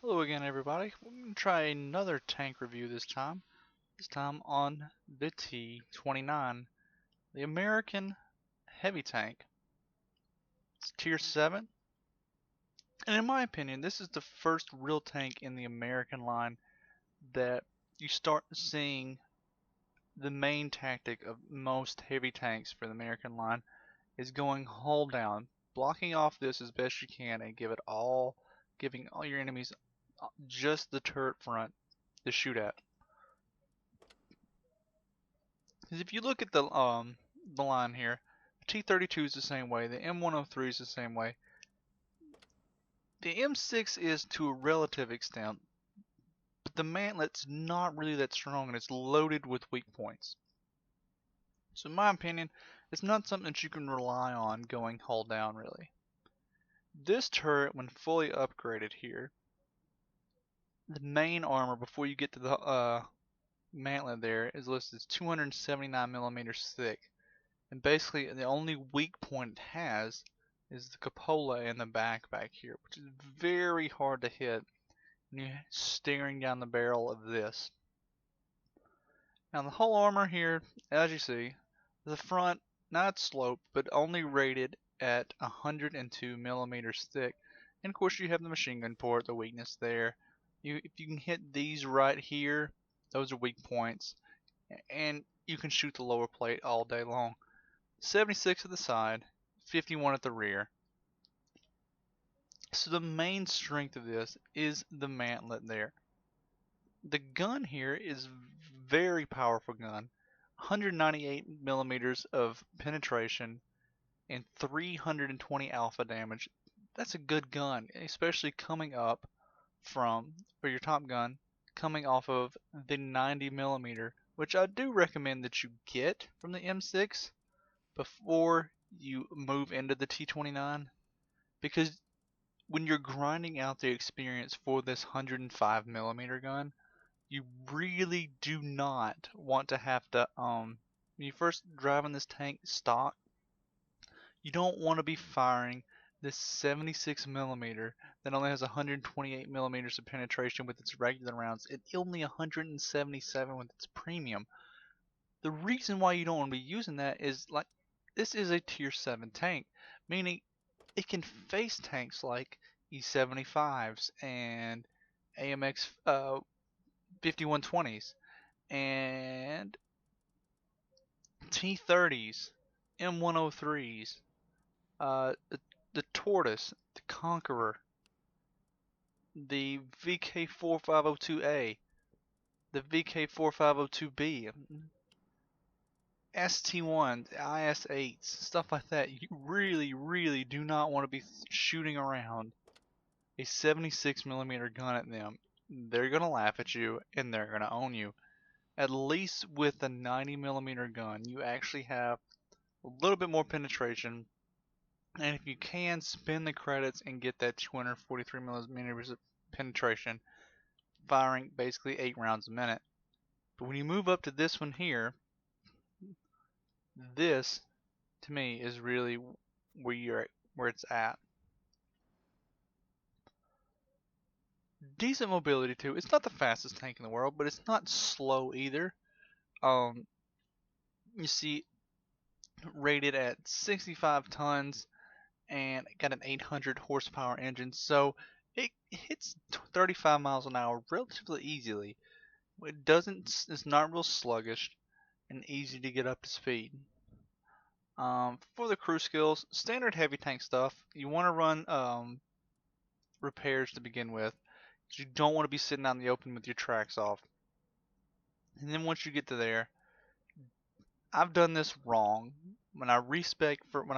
Hello again, everybody. We're going to try another tank review this time. This time on the T29, the American heavy tank. It's tier 7, and in my opinion, this is the first real tank in the American line that you start seeing the main tactic of most heavy tanks for the American line is going hull down, blocking off this as best you can, and giving all your enemies just the turret front to shoot at. Because if you look at the line here, T32 is the same way, the M103 is the same way. The M6 is to a relative extent, but the mantlet's not really that strong and it's loaded with weak points. So in my opinion, it's not something that you can rely on going hull down really. This turret, when fully upgraded here, the main armor before you get to the mantlet there is listed as 279 millimeters thick. And basically, the only weak point it has is the cupola in the back here, which is very hard to hit when you're staring down the barrel of this. Now, the whole armor here, as you see, the front, not sloped, but only rated at 102 millimeters thick. And of course, you have the machine gun port, the weakness there. If you can hit these right here, those are weak points. And you can shoot the lower plate all day long. 76 at the side, 51 at the rear. So the main strength of this is the mantlet there. The gun here is very powerful gun. 198 millimeters of penetration and 320 alpha damage. That's a good gun, especially coming up from, for your top gun, coming off of the 90 millimeter, which I do recommend that you get from the M6 before you move into the T29, because when you're grinding out the experience for this 105 millimeter gun, you really do not want to have to when you first driving this tank stock, you don't want to be firing this 76 millimeter that only has 128 millimeters of penetration with its regular rounds and only 177 with its premium. The reason why you don't want to be using that is like this is a tier 7 tank, meaning it can face tanks like E75s and AMX 5120s and T30s, M103s, the Tortoise, the Conqueror, the VK4502A, the VK4502B, ST1, IS8s, stuff like that. You really do not want to be shooting around a 76 millimeter gun at them. They're going to laugh at you and they're going to own you. At least with a 90 millimeter gun, you actually have a little bit more penetration. And if you can, spend the credits and get that 243 millimeters of penetration, firing basically 8 rounds a minute. But when you move up to this one here, this to me is really where it's at. Decent mobility too. It's not the fastest tank in the world, but it's not slow either. Um, you see, rated at 65 tons and got an 800 horsepower engine, so it hits 35 miles an hour relatively easily. It's not real sluggish and easy to get up to speed. For the crew skills, standard heavy tank stuff. You want to run repairs to begin with, because you don't want to be sitting out in the open with your tracks off. And then once you get to there, I've done this wrong. When I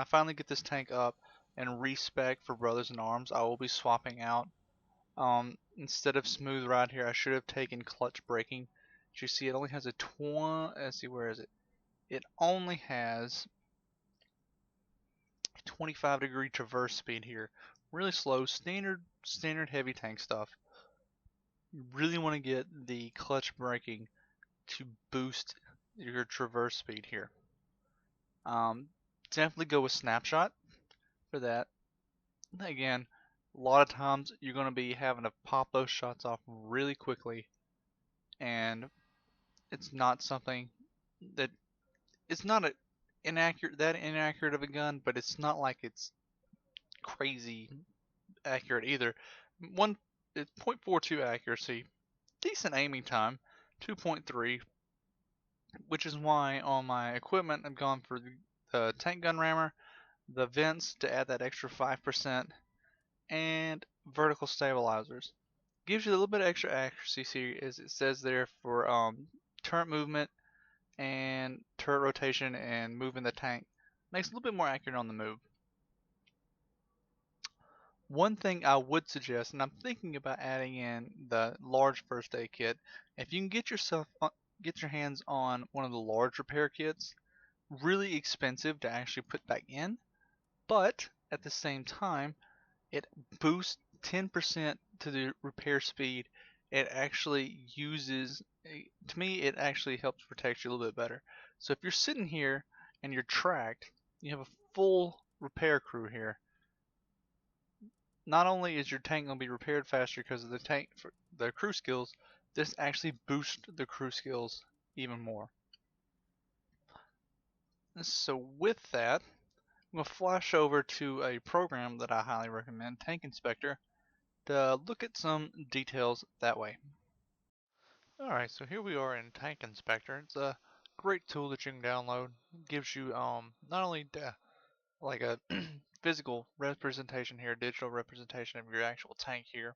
finally get this tank up and respec for Brothers in Arms, I will be swapping out. Instead of smooth ride here, I should have taken clutch braking. As you see, it only has a 20. Let's see, where is it? It only has 25-degree traverse speed here. Really slow, standard heavy tank stuff. You really want to get the clutch braking to boost your traverse speed here. Definitely go with snapshot for that. Again, A lot of times you're going to be having to pop those shots off really quickly, and it's not something that it's not a inaccurate of a gun, but it's not like it's crazy accurate either. One, it's 0.42 accuracy, decent aiming time, 2.3, which is why on my equipment I've gone for the tank gun rammer, the vents to add that extra 5%, and vertical stabilizers. Gives you a little bit of extra accuracy here, as it says there, for turret movement and turret rotation and moving the tank. Makes it a little bit more accurate on the move. One thing I would suggest, and I'm thinking about adding in the large first aid kit, if you can get your hands on one of the large repair kits, really expensive to actually put back in, but at the same time, it boosts 10% to the repair speed. It actually to me, it actually helps protect you a little bit better. So if you're sitting here and you're tracked, you have a full repair crew here. Not only is your tank going to be repaired faster because of the crew skills, this actually boosts the crew skills even more. So with that, I'm going to flash over to a program that I highly recommend, Tank Inspector, to look at some details that way. Alright, so here we are in Tank Inspector. It's a great tool that you can download. It gives you not only like a physical representation here, digital representation of your actual tank here.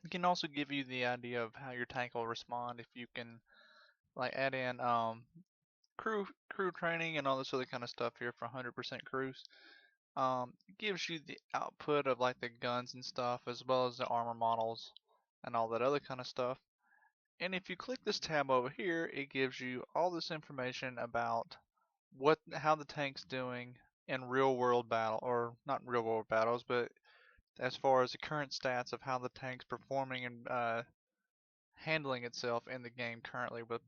It can also give you the idea of how your tank will respond if you can like add in crew training and all this other kind of stuff here for 100% crews. It gives you the output of like the guns and stuff, as well as the armor models and all that other kind of stuff. And if you click this tab over here, it gives you all this information about how the tank's doing in real world battle, or not real world battles, but as far as the current stats of how the tank's performing and handling itself in the game currently with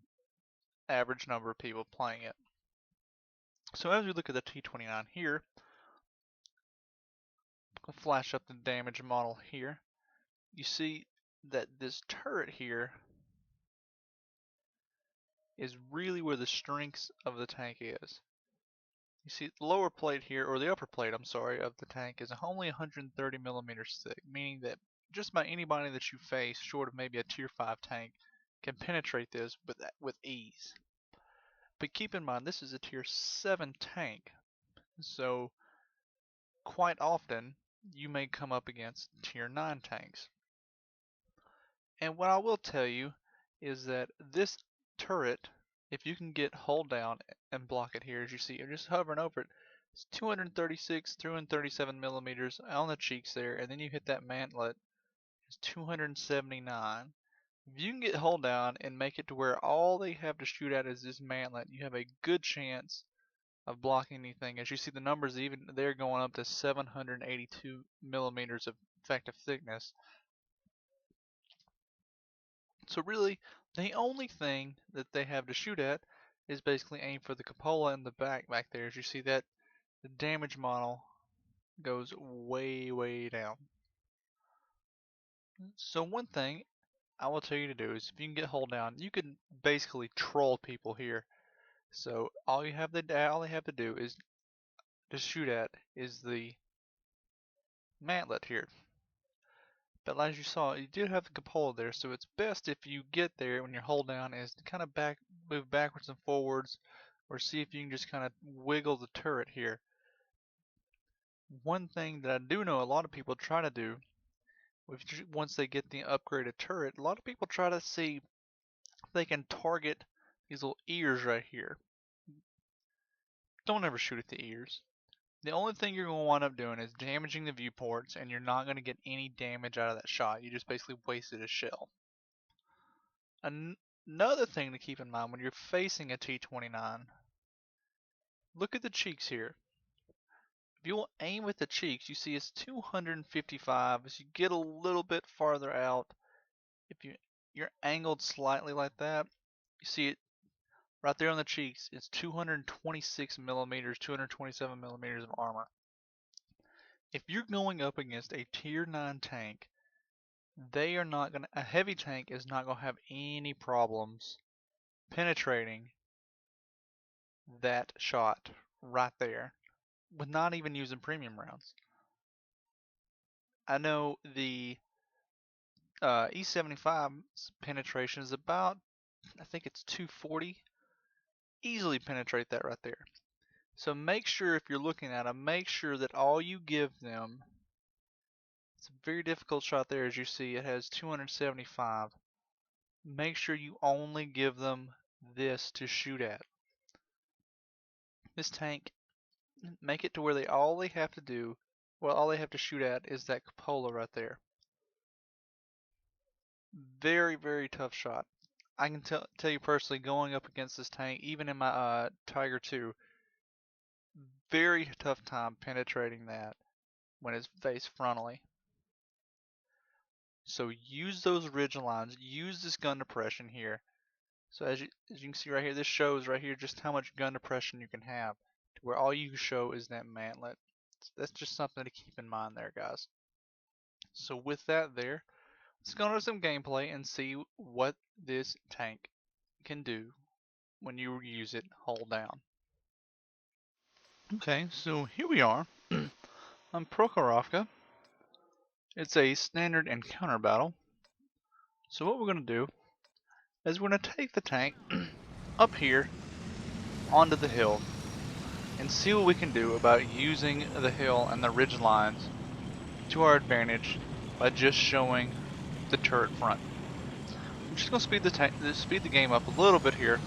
average number of people playing it. So as we look at the T29 here, I'll flash up the damage model here. You see that this turret here is really where the strengths of the tank is. You see the lower plate here, or the upper plate, I'm sorry, of the tank is only 130 millimeters thick, meaning that just about anybody that you face, short of maybe a tier 5 tank, can penetrate this with ease. But keep in mind, this is a tier 7 tank, so quite often you may come up against tier 9 tanks. And what I will tell you is that this turret, if you can hold down and block it here, as you see, you're just hovering over it, it's 236, 237 millimeters on the cheeks there, and then you hit that mantlet, it's 279. If you can get hold down and make it to where all they have to shoot at is this mantlet, you have a good chance of blocking anything. As you see, the numbers even they're going up to 782 millimeters of effective thickness. So really, the only thing that they have to shoot at is basically aim for the cupola in the back there. As you see that the damage model goes way down. So one thing I will tell you to do is if you can get hold down, you can basically troll people here. So all they have to do is to shoot at is the mantlet here. But as you saw, you do have the cupola there, so it's best if you get there when you hold down is to kind of move backwards and forwards, or see if you can just kind of wiggle the turret here. One thing that I do know a lot of people try to do, once they get the upgraded turret, a lot of people try to see if they can target these little ears right here. Don't ever shoot at the ears. The only thing you're going to wind up doing is damaging the viewports, and you're not going to get any damage out of that shot. You just basically wasted a shell. Another thing to keep in mind when you're facing a T29, look at the cheeks here. If you will aim at the cheeks, you see it's 255. As you get a little bit farther out, if you're angled slightly like that, you see it right there on the cheeks. It's 226 millimeters, 227 millimeters of armor. If you're going up against a tier 9 tank, they are not gonna, a heavy tank is not gonna have any problems penetrating that shot right there with not even using premium rounds. I know the E75's penetration is about, I think it's 240. Easily penetrate that right there. So make sure if you're looking at them, make sure that all you give them, it's a very difficult shot there as you see, it has 275. Make sure you only give them this to shoot at. This tank, make it to where all they have to do, well, all they have to shoot at is that cupola right there. Very, very tough shot. I can tell you personally, going up against this tank, even in my Tiger 2, very tough time penetrating that when it's faced frontally. So use those ridge lines, use this gun depression here. So as you can see right here, this shows right here just how much gun depression you can have, to where all you show is that mantlet. So that's just something to keep in mind there, guys. So with that there, let's go into some gameplay and see what this tank can do when you use it hold down. Okay, so here we are. I'm Prokhorovka. It's a standard encounter battle. So what we're going to do is we're going to take the tank up here onto the hill and see what we can do about using the hill and the ridge lines to our advantage by just showing the turret front. I'm just going to speed the game up a little bit here,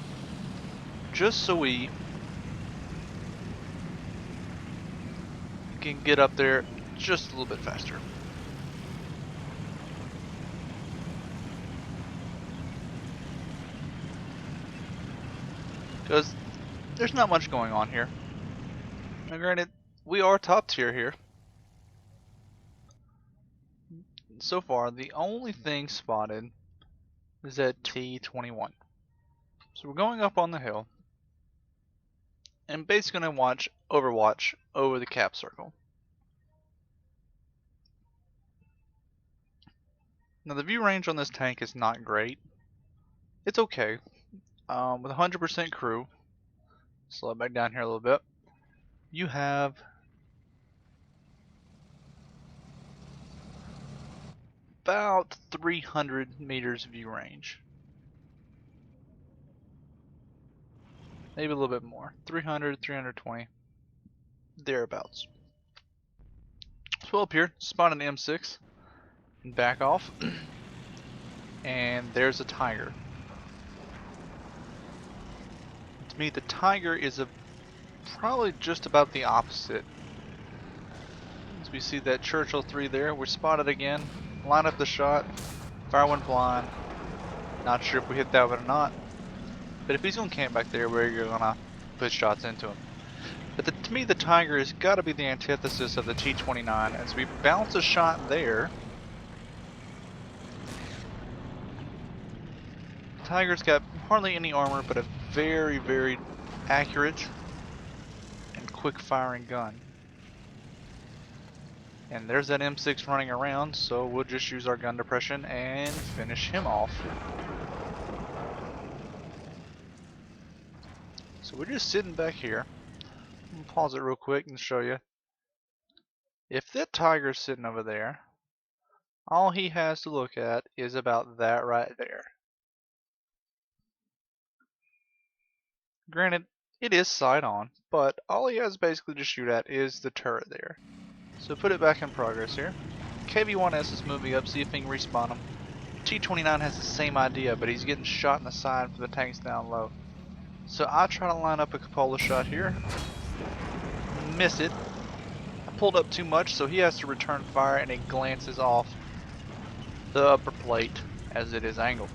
just so we can get up there just a little bit faster. Because there's not much going on here. Now granted, we are top tier here. So far, the only thing spotted is that T29. So we're going up on the hill and basically going to watch Overwatch over the cap circle. Now the view range on this tank is not great. It's okay. With 100% crew, slow it back down here a little bit, you have about 300 meters view range. Maybe a little bit more. 300, 320, thereabouts. So up here, spot an M6, and back off, and there's a Tiger. To me, the Tiger is probably just about the opposite. As we see that Churchill 3 there, we're spotted again, line up the shot, fire one blind. Not sure if we hit that one or not, but if he's going to camp back there, we're going to put shots into him. But to me, the Tiger has got to be the antithesis of the T29. As we bounce a shot there, the Tiger's got hardly any armor, but a very, very accurate and quick firing gun. And there's that M6 running around, so we'll just use our gun depression and finish him off. So we're just sitting back here. I'm gonna pause it real quick and show you. If that Tiger's sitting over there, all he has to look at is about that right there. Granted, it is sight on, but all he has basically to shoot at is the turret there. So put it back in progress here. KV1S is moving up, see if he can respawn him. T29 has the same idea, but he's getting shot in the side for the tanks down low. So I try to line up a cupola shot here. Miss it. I pulled up too much, so he has to return fire, and it glances off the upper plate as it is angled.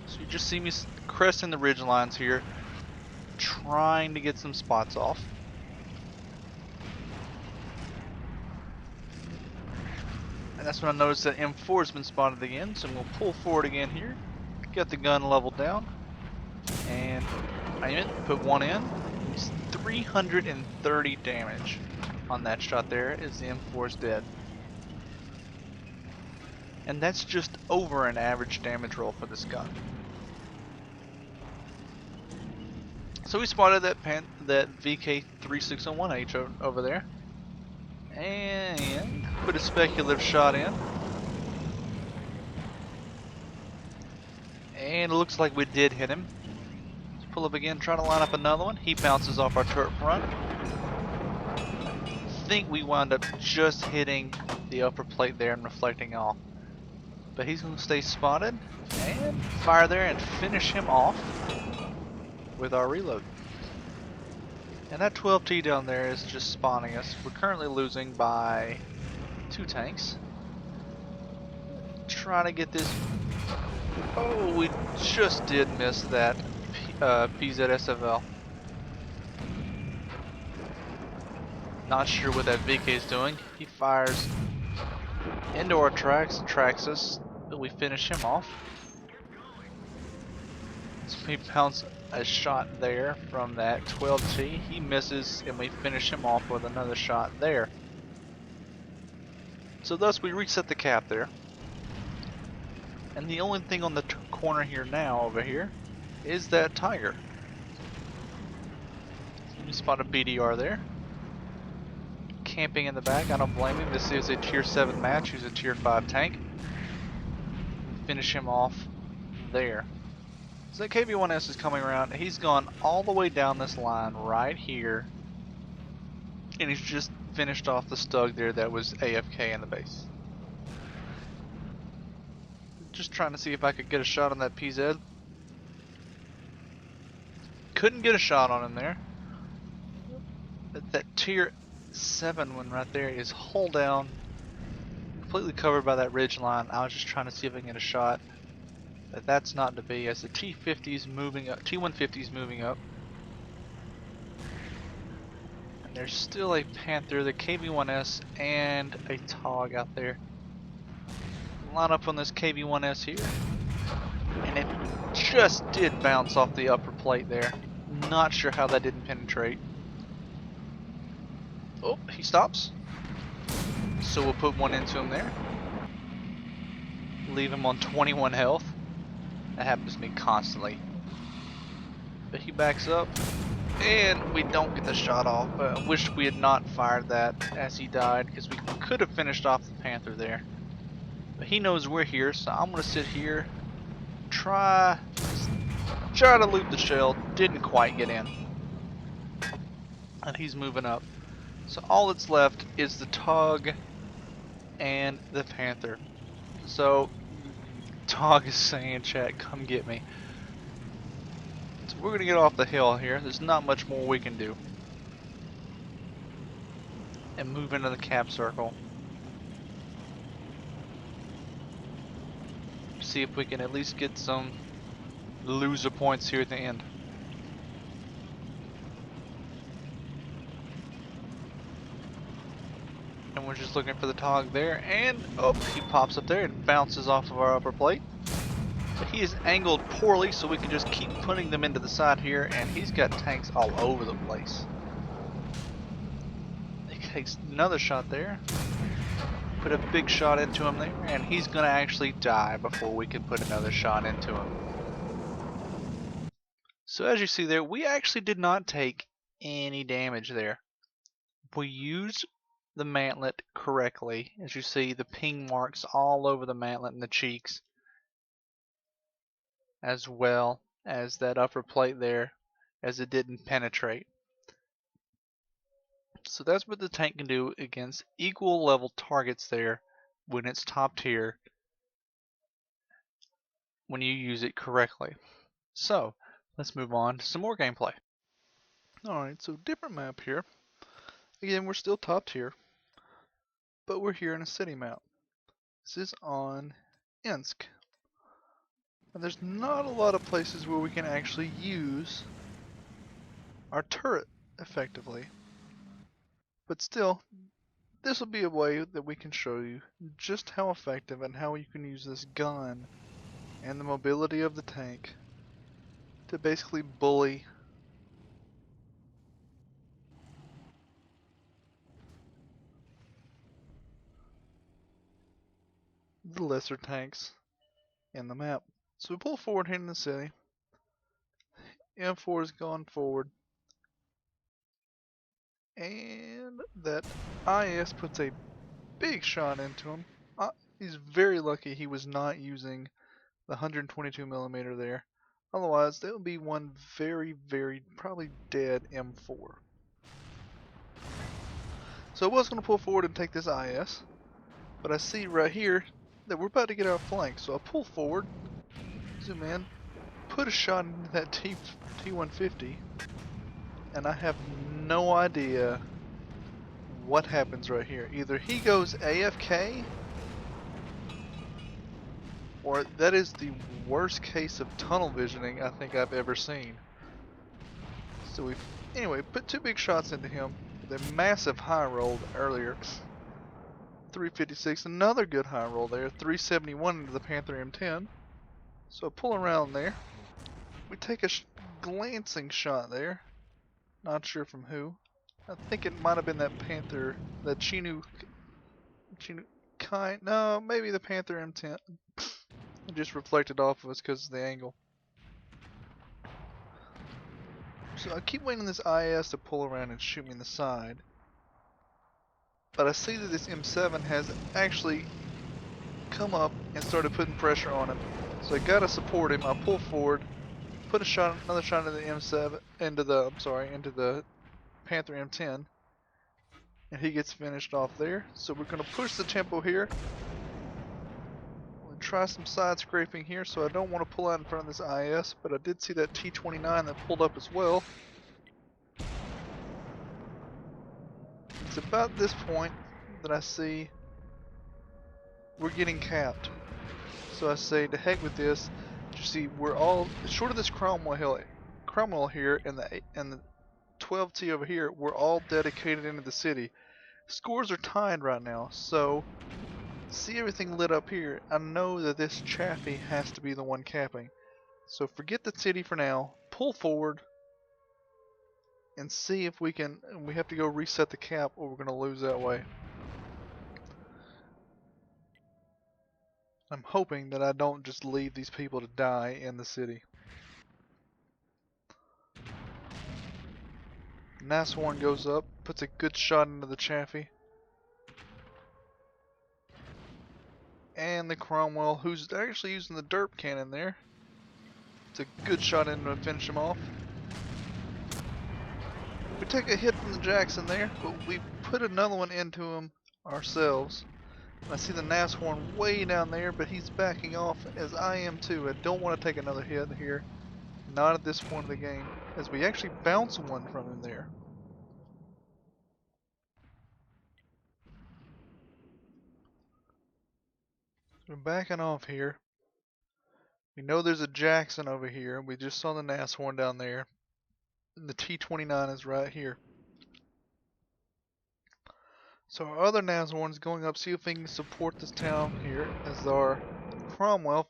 So you just see me cresting the ridge lines here, trying to get some spots off. And that's when I noticed that M4 has been spotted again, so I'm going to pull forward again here, get the gun leveled down, and aim it, put one in, It's 330 damage on that shot there as the M4 is dead. And that's just over an average damage roll for this gun. So we spotted that VK3601H over there. And put a speculative shot in. And it looks like we did hit him. Let's pull up again, try to line up another one. He bounces off our turret front. I think we wound up just hitting the upper plate there and reflecting off. But he's going to stay spotted and fire there and finish him off with our reload. And that 12T down there is just spawning us. We're currently losing by 2 tanks. Trying to get this. Oh, we just did miss that PZSFL. Not sure what that VK is doing. He fires into our tracks and tracks us, but we finish him off. So we bounce a shot there from that 12T. He misses, and we finish him off with another shot there. So thus we reset the cap there. And the only thing on the corner here now, over here, is that Tiger. You spot a BDR there. Camping in the back, I don't blame him. This is a tier 7 match. He's a tier 5 tank. Finish him off there. So that KB1S is coming around. He's gone all the way down this line right here. And he's just finished off the Stug there that was AFK in the base. Just trying to see if I could get a shot on that PZ. Couldn't get a shot on him there. That tier 7 one right there is hull down, completely covered by that ridge line. I was just trying to see if I can get a shot, but that's not to be as the T50 is moving up. T150 is moving up, and there's still a Panther, the KV1S, and a TOG out there. Line up on this KV1S here, and it just did bounce off the upper plate there. Not sure how that didn't penetrate. Oh, he stops. So we'll put one into him there. Leave him on 21 health. That happens to me constantly. But he backs up. And we don't get the shot off. I wish we had not fired that as he died, because we could have finished off the Panther there. But he knows we're here, so I'm going to sit here. Try to loot the shell. Didn't quite get in. And he's moving up. So all that's left is the TOG and the Panther. So TOG is saying, chat, come get me. So we're gonna get off the hill here. There's not much more we can do. And move into the cap circle. See if we can at least get some loser points here at the end. And we're just looking for the TOG there, and oh, he pops up there and bounces off of our upper plate. But he is angled poorly, so we can just keep putting them into the side here, and he's got tanks all over the place. He takes another shot there. Put a big shot into him there, and he's going to actually die before we can put another shot into him. So as you see there, we actually did not take any damage there. We used the mantlet correctly. As you see, the ping marks all over the mantlet and the cheeks, as well as that upper plate there, as it didn't penetrate. So that's what the tank can do against equal level targets there when it's top tier, when you use it correctly. So let's move on to some more gameplay. Alright, so different map here. Again, we're still top tier, but we're here in a city map. This is on Insk. And there's not a lot of places where we can actually use our turret effectively. But still, this will be a way that we can show you just how effective and how you can use this gun and the mobility of the tank to basically bully the lesser tanks in the map. So we pull forward here in the city. M4 is going forward. And that IS puts a big shot into him. He's very lucky he was not using the 122mm there. Otherwise, that would be one very, very probably dead M4. So I was going to pull forward and take this IS, but I see right here that we're about to get outflanked. So I pull forward, zoom in, put a shot into that T150, and I have no idea what happens right here. Either he goes AFK, or that is the worst case of tunnel visioning I think I've ever seen. So we anyway put two big shots into him. The massive high rolled earlier. 356, another good high roll there. 371 into the Panther M10. So pull around there. We take a glancing shot there. Not sure from who. I think it might have been that Panther, that Chinu Kai. No, maybe the Panther M10. It just reflected off of us because of the angle. So I keep waiting this IS to pull around and shoot me in the side. But I see that this M7 has actually come up and started putting pressure on him. So I gotta support him. I pull forward, put a shot, another shot into the M7, into the Panther M10, and he gets finished off there. So we're gonna push the tempo here. We'll try some side scraping here. So I don't want to pull out in front of this IS, but I did see that T29 that pulled up as well. It's about this point that I see we're getting capped. So I say, to heck with this. You see, we're all short of this Cromwell here, and the 12T over here. We're all dedicated into the city. Scores are tied right now, so see everything lit up here. I know that this Chaffee has to be the one capping. So forget the city for now. Pull forward and see if we can. We have to go reset the cap, or we're going to lose that way. I'm hoping that I don't just leave these people to die in the city. Nashorn goes up, puts a good shot into the Chaffee. And the Cromwell, who's actually using the derp cannon there. It's a good shot in to finish him off. We take a hit from the Jackson there, but we put another one into him ourselves. I see the Nashorn way down there, but he's backing off, as I am too. I don't want to take another hit here. Not at this point of the game, as we actually bounce one from him there. We're backing off here. We know there's a Jackson over here. We just saw the Nashorn down there. And the T29 is right here. So our other Nashorn's going up, see if we can support this town here, as our Cromwell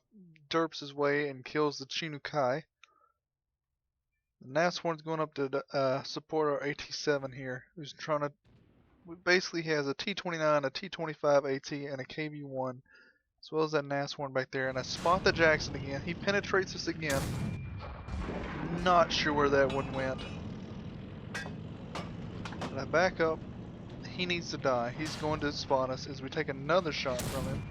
derps his way and kills the Chinukai. The Nashorn's going up to support our AT7 here, who's trying to. Basically, he has a T29, a T25 AT, and a KB1, as well as that Nashorn back there. And I spot the Jackson again. He penetrates us again. Not sure where that one went. And I back up. He needs to die. He's going to spot us as we take another shot from him.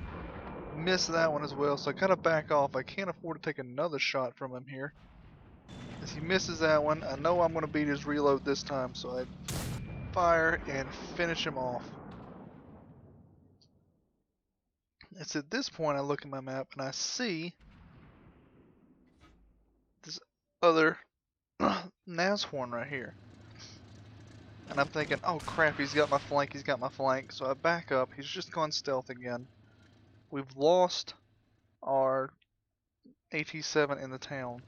Miss that one as well, so I gotta back off. I can't afford to take another shot from him here. As he misses that one, I know I'm going to beat his reload this time, so I fire and finish him off. It's at this point I look at my map and I see this other Nashorn right here. And I'm thinking, oh crap, he's got my flank, so I back up. He's just gone stealth again. We've lost our AT7 in the town.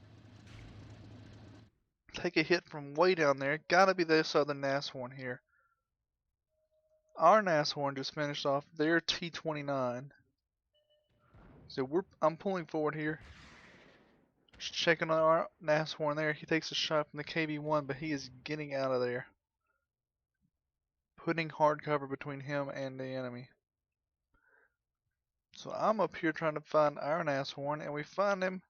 Take a hit from way down there. Gotta be this other Nashorn here. Our Nashorn just finished off their T29. So I'm pulling forward here. Just checking on our Nashorn there. He takes a shot from the KB1, but he is getting out of there. Putting hard cover between him and the enemy. So I'm up here trying to find our Nasshorn, and we find him.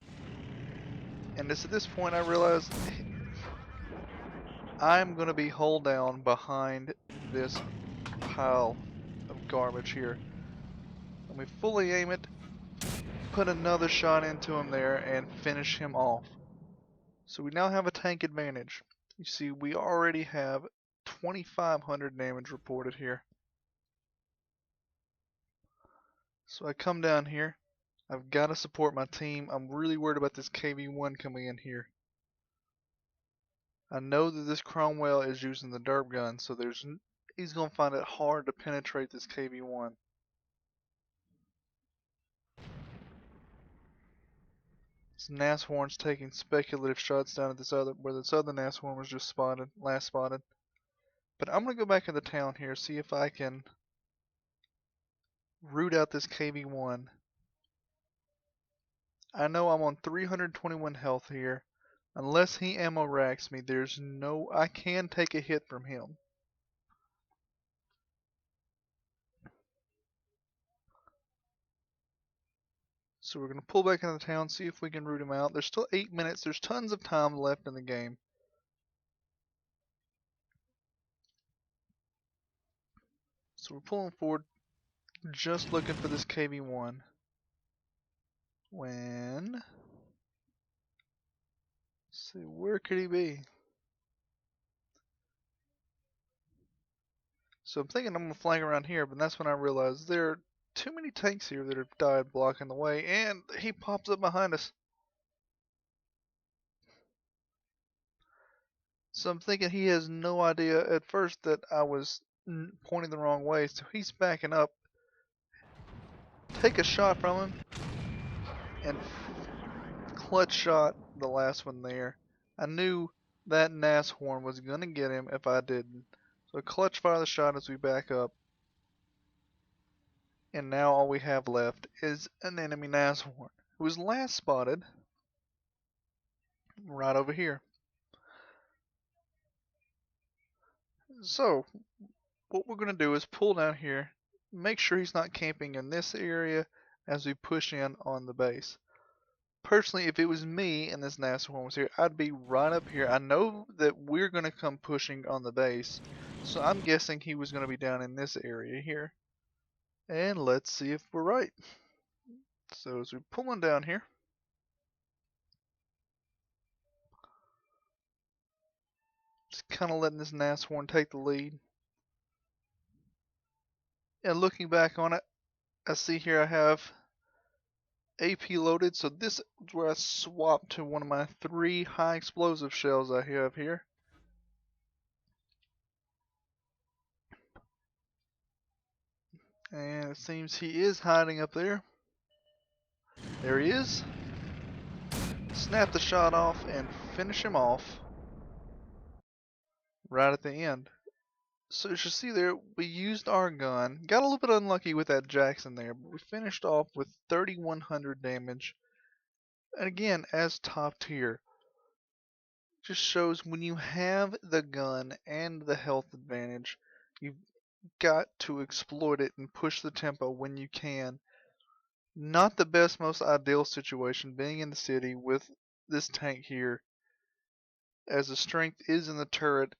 And it's at this point I realize I'm going to be hulled down behind this pile of garbage here. Let me fully aim it, put another shot into him there, and finish him off. So we now have a tank advantage. You see, we already have 2,500 damage reported here. So I come down here. I've got to support my team. I'm really worried about this KV-1 coming in here. I know that this Cromwell is using the derp gun, so he's going to find it hard to penetrate this KV-1. This Nasshorn's taking speculative shots down at this other, where this other Nasshorn was just spotted, last spotted. But I'm going to go back in the town here, see if I can root out this KV-1. I know I'm on 321 health here. Unless he ammo racks me, I can take a hit from him. So we're going to pull back into the town, see if we can root him out. There's still 8 minutes. There's tons of time left in the game. So we're pulling forward, just looking for this KV-1. When... Let's see, where could he be? So I'm thinking I'm going to flank around here, but that's when I realized there are too many tanks here that have died blocking the way, and he pops up behind us. So I'm thinking he has no idea at first that I was pointing the wrong way, so he's backing up. Take a shot from him, and clutch shot the last one there. I knew that Nasshorn was going to get him if I didn't. So clutch fire the shot as we back up. And now all we have left is an enemy Nasshorn, who was last spotted right over here. So what we're going to do is pull down here, make sure he's not camping in this area as we push in on the base. Personally, if it was me and this Nasshorn was here, I'd be right up here. I know that we're going to come pushing on the base, so I'm guessing he was going to be down in this area here. And let's see if we're right. So as we pull him down here, just kind of letting this Nasshorn take the lead. And looking back on it, I see here I have AP loaded, so this is where I swapped to one of my 3 high explosive shells I have here. And it seems he is hiding up there. There he is. Snap the shot off and finish him off right at the end. So as you see there, we used our gun. Got a little bit unlucky with that Jackson there, but we finished off with 3,100 damage. And again, as top tier. Just shows when you have the gun and the health advantage, you've got to exploit it and push the tempo when you can. Not the best, most ideal situation being in the city with this tank here, as the strength is in the turret,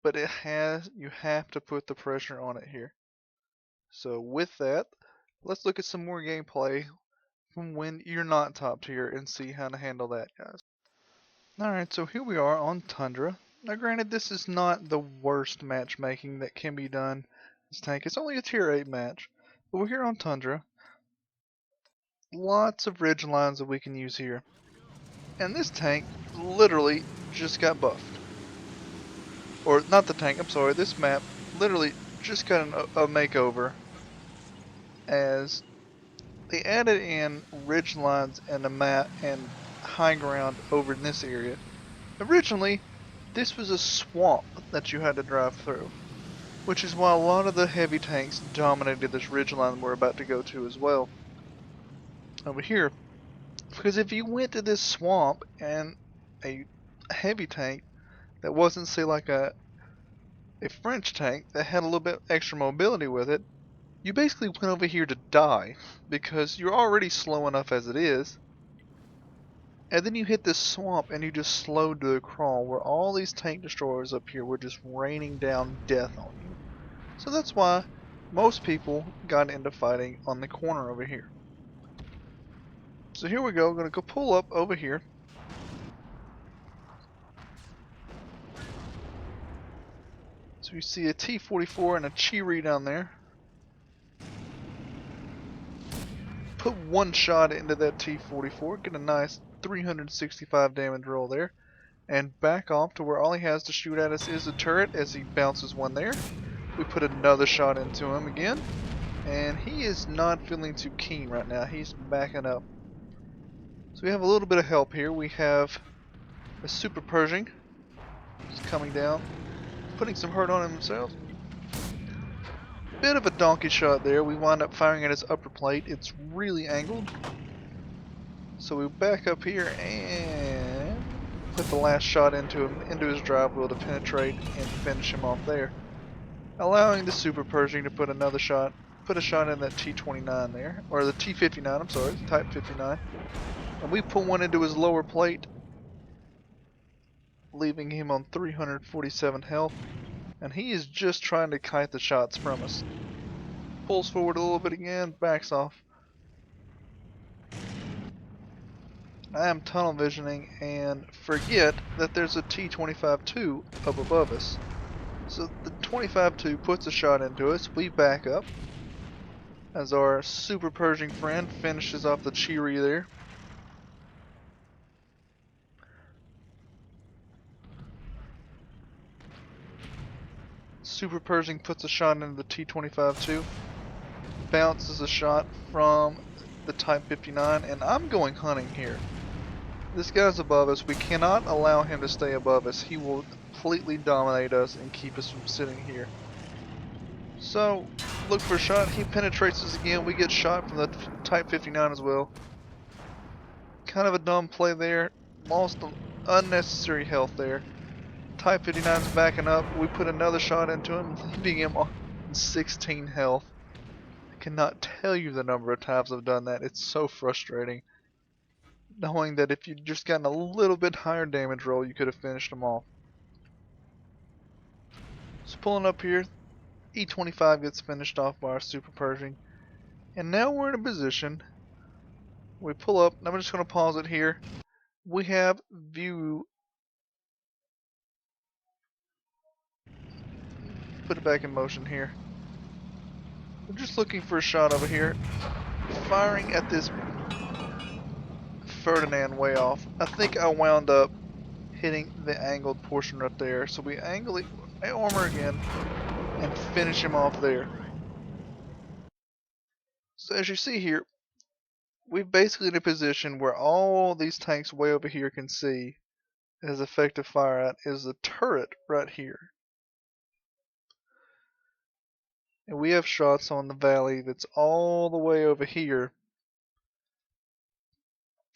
but you have to put the pressure on it here. So with that, let's look at some more gameplay from when you're not top tier and see how to handle that, guys. Alright, so here we are on Tundra. Now granted, this is not the worst matchmaking that can be done. This tank, it's only a tier 8 match, but we're here on Tundra. Lots of ridge lines that we can use here. And this tank literally just got buffed. Or, not the tank, I'm sorry, this map literally just got a makeover, as they added in ridge lines and a map and high ground over in this area. Originally, this was a swamp that you had to drive through, which is why a lot of the heavy tanks dominated this ridgeline we're about to go to as well. Over here, because if you went to this swamp and a heavy tank that wasn't, say, like a French tank that had a little bit extra mobility with it, You basically went over here to die because you're already slow enough as it is. And then you hit this swamp and you just slowed to a crawl where all these tank destroyers up here were just raining down death on you. So that's why most people got into fighting on the corner over here. So here we go, I'm going to go pull up over here. So you see a T44 and a Chiri down there. Put one shot into that T44, get a nice 365 damage roll there, and back off to where all he has to shoot at us is a turret as he bounces one there. We put another shot into him again, and he is not feeling too keen right now. He's backing up. So we have a little bit of help here. We have a Super Pershing just coming down, putting some hurt on himself. Bit of a donkey shot there. We wind up firing at his upper plate. It's really angled. So we back up here and put the last shot into him, into his drive wheel to penetrate and finish him off there. Allowing the Super Pershing to put another shot, put a shot in that T29 there, or the T59, I'm sorry, Type 59. And we put one into his lower plate, leaving him on 347 health. And he is just trying to kite the shots from us. Pulls forward a little bit again, backs off. I am tunnel visioning and forget that there's a T25-2 up above us. So the 25-2 puts a shot into us, we back up. As our Super Pershing friend finishes off the Chiri there. Super Pershing puts a shot into the T25-2. Bounces a shot from the Type 59, and I'm going hunting here. This guy's above us. We cannot allow him to stay above us. He will completely dominate us and keep us from sitting here. So, look for a shot. He penetrates us again. We get shot from the Type 59 as well. Kind of a dumb play there. Lost unnecessary health there. Type 59 is backing up. We put another shot into him, leaving him on 16 health. I cannot tell you the number of times I've done that. It's so frustrating. Knowing that if you'd just gotten a little bit higher damage roll, you could have finished him off. So pulling up here, E25 gets finished off by our Super Pershing. And now we're in a position. We pull up, and I'm just going to pause it here. We have view. Put it back in motion here. We're just looking for a shot over here. Firing at this Ferdinand way off. I think I wound up hitting the angled portion right there. So we angle it, armor again, and finish him off there. So as you see here, we're basically in a position where all these tanks way over here can see as effective fire at is the turret right here. And we have shots on the valley that's all the way over here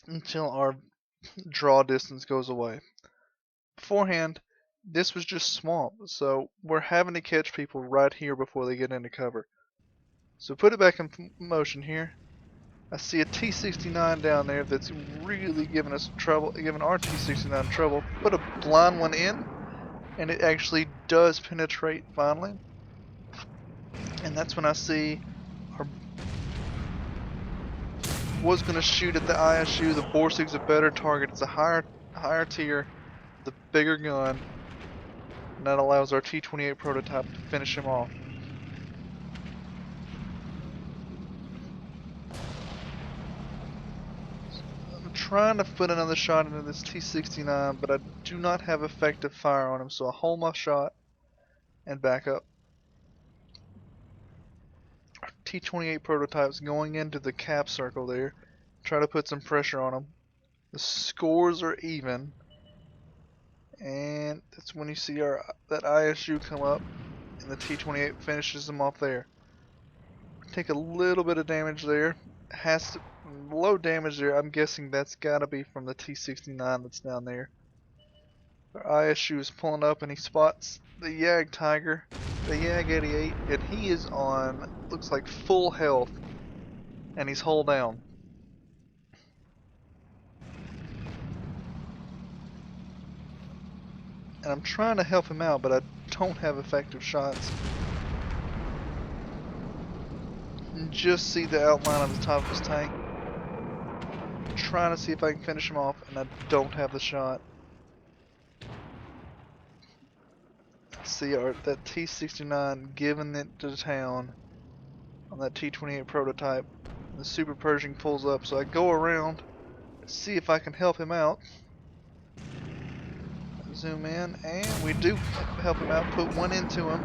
until our draw distance goes away. Beforehand, this was just swamp, so we're having to catch people right here before they get into cover. So put it back in motion here. I see a T69 down there that's really giving us trouble, giving our T69 trouble. Put a blind one in, and it actually does penetrate finally. And that's when I see our was going to shoot at the ISU. The Borsig's a better target. It's a higher tier, the bigger gun, and that allows our T28 prototype to finish him off. I'm trying to put another shot into this T69, but I do not have effective fire on him, so I hold my shot and back up. Our T28 prototype's going into the cap circle there. Try to put some pressure on him. The scores are even. And that's when you see that ISU come up and the T28 finishes them off there. Take a little bit of damage there. Low damage there. I'm guessing that's gotta be from the T69 that's down there. Our ISU is pulling up and he spots the Yag Tiger. the Yag 88, and he is on, looks like full health, and he's hull down. And I'm trying to help him out, but I don't have effective shots. You can just see the outline of the top of his tank. I'm trying to see if I can finish him off, and I don't have the shot. See that T29 giving it to town on that T28 prototype. The Super Pershing pulls up, so I go around, see if I can help him out. Zoom in, and we do help him out. Put one into him.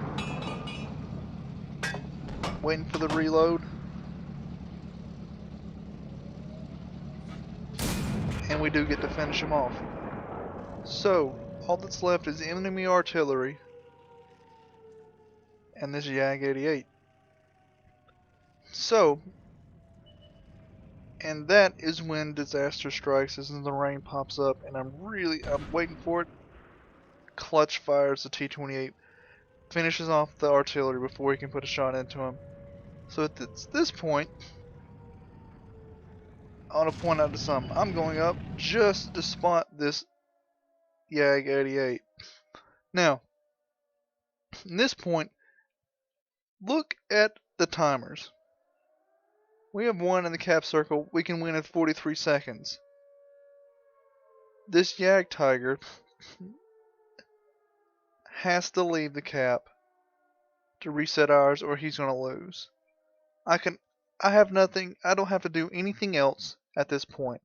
Waiting for the reload. And we do get to finish him off. So, all that's left is enemy artillery and this Yag 88. So, and that is when disaster strikes, as the rain pops up, and I'm waiting for it. Clutch fires the T28, finishes off the artillery before he can put a shot into him. So at this point, I want to point out to some. I'm going up just to spot this Yag 88. Now, at this point, look at the timers. We have one in the cap circle. We can win in 43 seconds. This Yag Tiger has to leave the cap to reset ours, or he's going to lose. I have nothing. I don't have to do anything else at this point.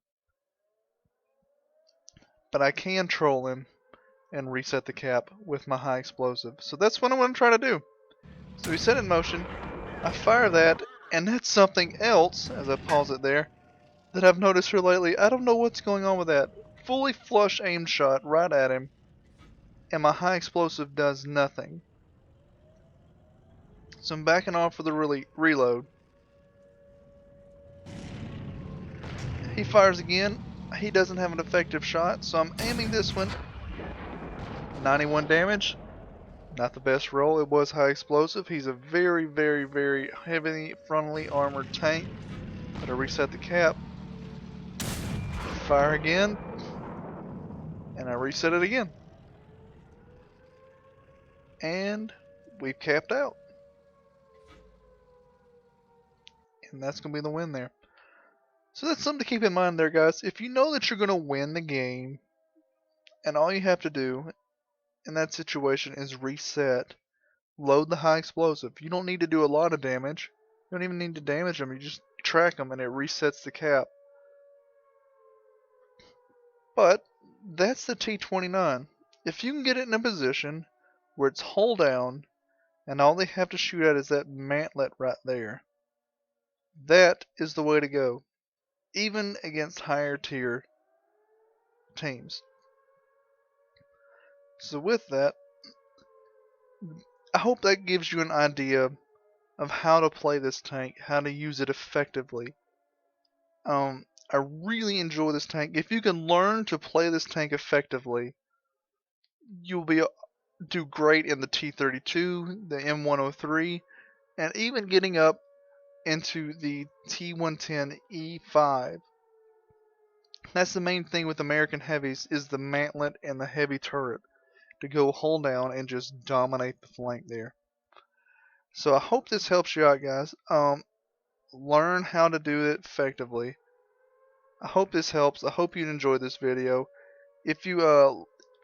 But I can troll him and reset the cap with my high explosive. So that's what I'm going to try to do. So we set it in motion. I fire that, and that's something else, as I pause it there, that I've noticed here lately. I don't know what's going on with that. Fully flush aim shot right at him, and my high explosive does nothing. So I'm backing off for the reload. He fires again. He doesn't have an effective shot, so I'm aiming this one. 91 damage. Not the best roll. It was high explosive. He's a very, very, very heavily frontally armored tank. But I reset the cap. Fire again. And I reset it again. And we've capped out. And that's going to be the win there. So that's something to keep in mind there, guys. If you know that you're going to win the game, and all you have to do in that situation is reset, load the high explosive. You don't need to do a lot of damage. You don't even need to damage them. You just track them and it resets the cap. But that's the T29. If you can get it in a position where it's hull down and all they have to shoot at is that mantlet right there, that is the way to go, even against higher tier teams. So with that, I hope that gives you an idea of how to play this tank, how to use it effectively. I really enjoy this tank. If you can learn to play this tank effectively, you'll do great in the T32, the M103, and even getting up into the T110E5. That's the main thing with American heavies, is the mantlet and the heavy turret to go hull down and just dominate the flank there. So I hope this helps you out, guys. Learn how to do it effectively. I hope this helps. I hope you enjoyed this video. If you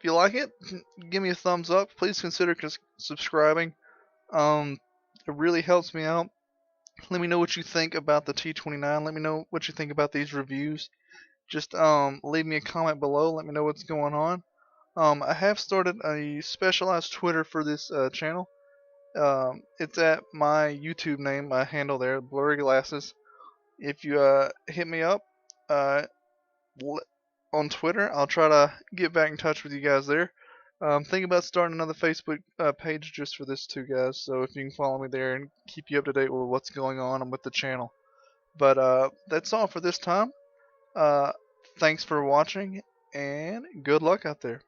like it, give me a thumbs up. Please consider subscribing. It really helps me out. Let me know what you think about the T29. Let me know what you think about these reviews. Just leave me a comment below. Let me know what's going on. I have started a specialized Twitter for this channel. It's at my YouTube name, my handle there, Blurry Glasses. If you hit me up on Twitter, I'll try to get back in touch with you guys there. Think about starting another Facebook page just for this too, guys. So if you can follow me there and keep you up to date with what's going on with the channel. But that's all for this time. Thanks for watching, and good luck out there.